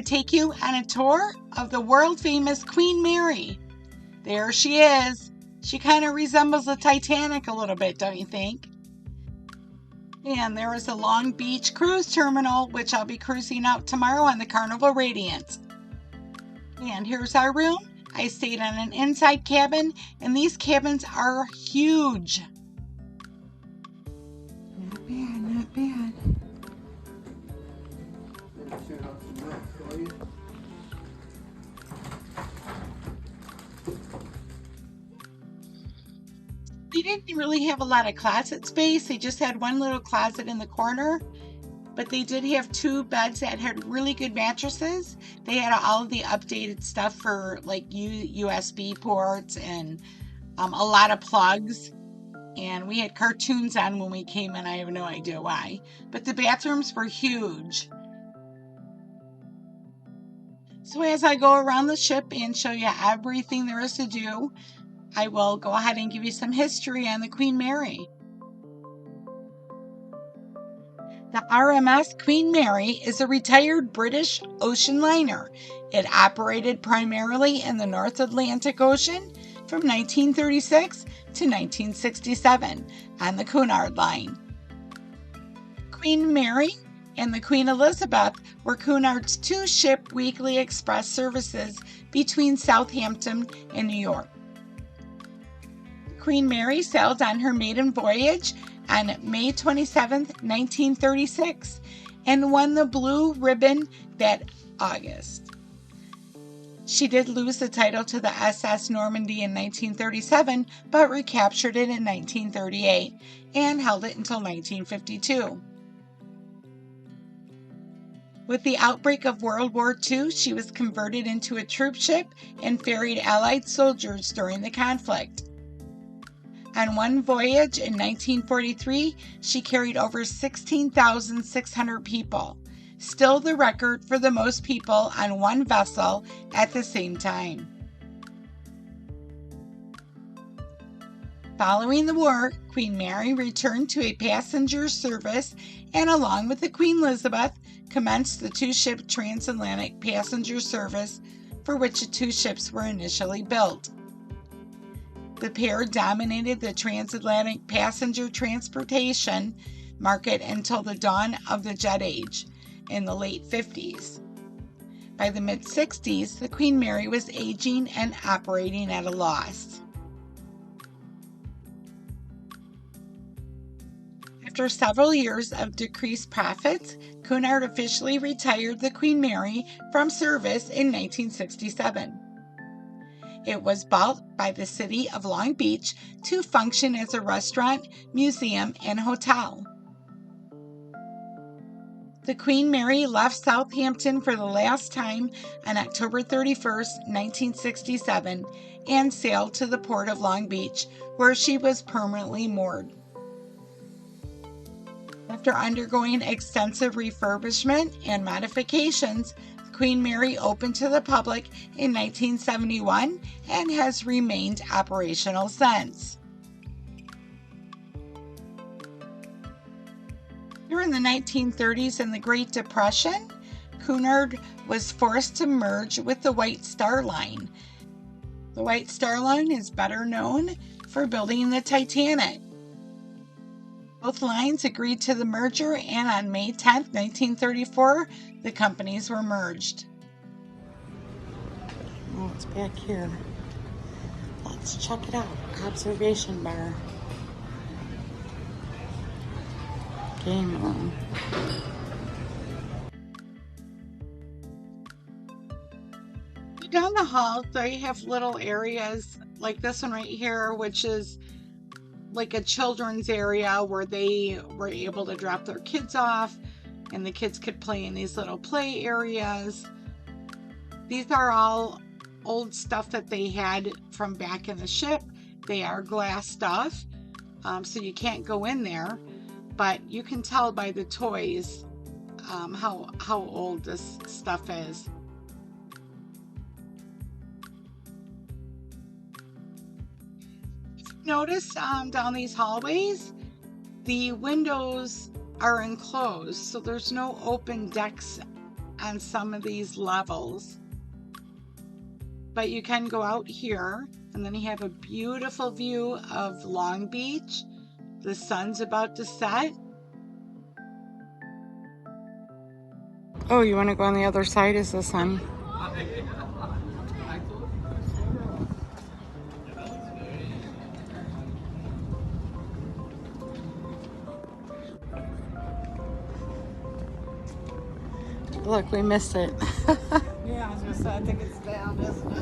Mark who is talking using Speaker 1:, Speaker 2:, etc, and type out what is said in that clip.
Speaker 1: take you on a tour of the world-famous Queen Mary. There she is. She kind of resembles the Titanic a little bit, don't you think? And there is a Long Beach cruise terminal, which I'll be cruising out tomorrow on the Carnival Radiant. And here's our room. I stayed on an inside cabin, and these cabins are huge. Not bad, not bad. They didn't really have a lot of closet space. They just had one little closet in the corner, but they did have 2 beds that had really good mattresses. They had all of the updated stuff for like USB ports and a lot of plugs. And we had cartoons on when we came in. I have no idea why, but the bathrooms were huge. So as I go around the ship and show you everything there is to do, I will go ahead and give you some history on the Queen Mary. The RMS Queen Mary is a retired British ocean liner. It operated primarily in the North Atlantic Ocean from 1936 to 1967 on the Cunard Line. Queen Mary and the Queen Elizabeth were Cunard's 2-ship weekly express services between Southampton and New York. Queen Mary sailed on her maiden voyage on May 27, 1936, and won the Blue Ribbon that August. She did lose the title to the SS Normandy in 1937, but recaptured it in 1938 and held it until 1952. With the outbreak of World War II, she was converted into a troop ship and ferried Allied soldiers during the conflict. On one voyage in 1943, she carried over 16,600 people, still the record for the most people on one vessel at the same time. Following the war, Queen Mary returned to a passenger service and, along with the Queen Elizabeth, commenced the 2-ship transatlantic passenger service for which the 2 ships were initially built. The pair dominated the transatlantic passenger transportation market until the dawn of the jet age in the late 50s. By the mid-60s, the Queen Mary was aging and operating at a loss. After several years of decreased profits, Cunard officially retired the Queen Mary from service in 1967. It was bought by the city of Long Beach to function as a restaurant, museum, and hotel. The Queen Mary left Southampton for the last time on October 31, 1967, and sailed to the port of Long Beach, where she was permanently moored. After undergoing extensive refurbishment and modifications, Queen Mary opened to the public in 1971 and has remained operational since. During the 1930s and the Great Depression, Cunard was forced to merge with the White Star Line. The White Star Line is better known for building the Titanic. Both lines agreed to the merger, and on May 10, 1934, the companies were merged. Oh, it's back here. Let's check it out. Observation bar. Game room. Down the hall, they have little areas like this one right here, which is like a children's area where they were able to drop their kids off and the kids could play in these little play areas. These are all old stuff that they had from back in the ship. They are glass stuff, so you can't go in there, but you can tell by the toys how old this stuff is. Notice down these hallways, the windows are enclosed, so there's no open decks on some of these levels. But you can go out here, and then you have a beautiful view of Long Beach. The sun's about to set. Oh, you want to go on the other side? Is the sun? Look, we missed it.
Speaker 2: Yeah, I was gonna say, I think it's down, isn't it?